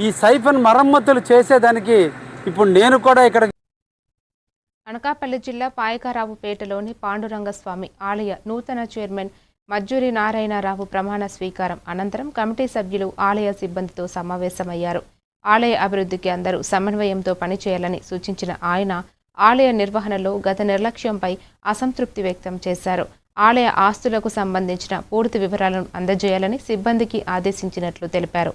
ఈ సైఫన్ మరమ్మతులు చేసేదానికి ఇప్పుడు నేను కూడా ఇక్కడ అనకాపల్లి జిల్లా పాయకరావుపేటలోని పాండురంగస్వామి ఆలయ నూతన చైర్మన్ మజ్జూరి నారాయణరావు ప్రమాణ స్వీకారం అనంతరం కమిటీ సభ్యులు ఆలయ సిబ్బందితో సమావేశమయ్యారు. ఆలయ అభివృద్ధికి అందరూ సమన్వయంతో పనిచేయాలని సూచించిన ఆయన ఆలయ నిర్వహణలో గత నిర్లక్ష్యంపై అసంతృప్తి వ్యక్తం చేశారు. ఆలయ ఆస్తులకు సంబంధించిన పూర్తి వివరాలను అందజేయాలని సిబ్బందికి ఆదేశించినట్లు తెలిపారు.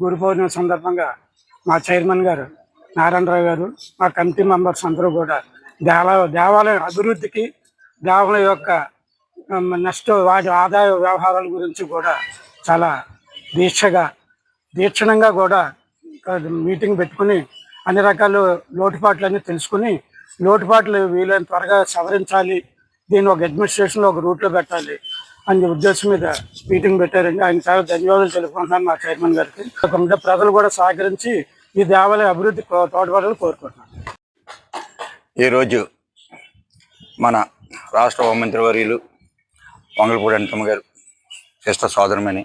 గురు పౌర్ణమి సందర్భంగా మా చైర్మన్ గారు నారాయణరావు గారు, మా కమిటీ మెంబర్స్ అందరూ కూడా దేవాలయం అభివృద్ధికి, దేవాలయం యొక్క నెక్స్ట్ వాటి ఆదాయ వ్యవహారాల గురించి కూడా చాలా దీక్షణంగా కూడా మీటింగ్ పెట్టుకుని అన్ని రకాల లోటుపాట్లన్నీ తెలుసుకుని లోటుపాట్లు వీలైన త్వరగా సవరించాలి, దీన్ని ఒక అడ్మినిస్ట్రేషన్లో ఒక రూట్లో పెట్టాలి అనే ఉద్దేశం మీద మీటింగ్ పెట్టారండి. ఆయన చాలా ధన్యవాదాలు తెలుపుకుంటున్నాను మా చైర్మన్ గారికి. ప్రజలు కూడా సహకరించి ఈ దేవాలయ అభివృద్ధి తోడ్పడాలని కోరుకుంటున్నాను. ఈరోజు మన రాష్ట్ర హోంమంత్రి వర్యులు వంగలపూడి అనితమ్మ గారు సిస్టర్ సోదరమని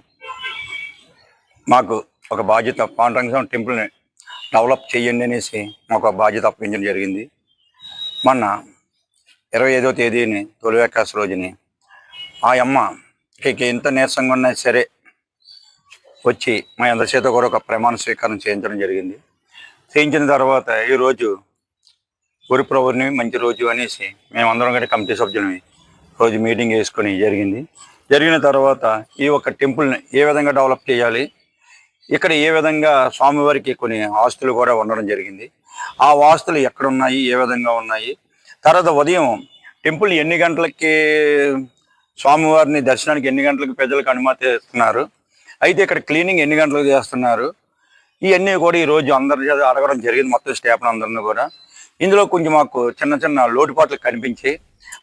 మాకు ఒక బాధ్యత పాండురంగస్వామి టెంపుల్ని డెవలప్ చేయండి అనేసి మాకు ఒక బాధ్యత అప్పగించడం జరిగింది. మొన్న 25వ తేదీని తొలి ఏకాదశి రోజుని ఆ అమ్మకి ఎంత నీరసంగా ఉన్నా సరే వచ్చి మా అందరి చేత కూడా ఒక ప్రమాణ స్వీకారం చేయించడం జరిగింది. చేయించిన తర్వాత ఈరోజు గురు పౌర్ణమి మంచి రోజు అనేసి మేమందరం కూడా కమిటీ సభ్యులని రోజు మీటింగ్ వేసుకొని జరిగిన తర్వాత ఈ ఒక టెంపుల్ని ఏ విధంగా డెవలప్ చేయాలి, ఇక్కడ ఏ విధంగా స్వామివారికి కొన్ని ఆస్తులు కూడా ఉండడం జరిగింది, ఆ ఆస్తులు ఎక్కడున్నాయి, ఏ విధంగా ఉన్నాయి, తర్వాత ఉదయం టెంపుల్ ఎన్ని గంటలకి స్వామివారిని దర్శనానికి ఎన్ని గంటలకు ప్రజలకు అనుమతి ఇస్తున్నారు, అయితే ఇక్కడ క్లీనింగ్ ఎన్ని గంటలకు చేస్తున్నారు, ఇవన్నీ కూడా ఈరోజు అందరి అడగడం జరిగింది, మొత్తం స్టాఫ్ అందరినీ కూడా. ఇందులో కొంచెం మాకు చిన్న లోటుపాట్లు కనిపించి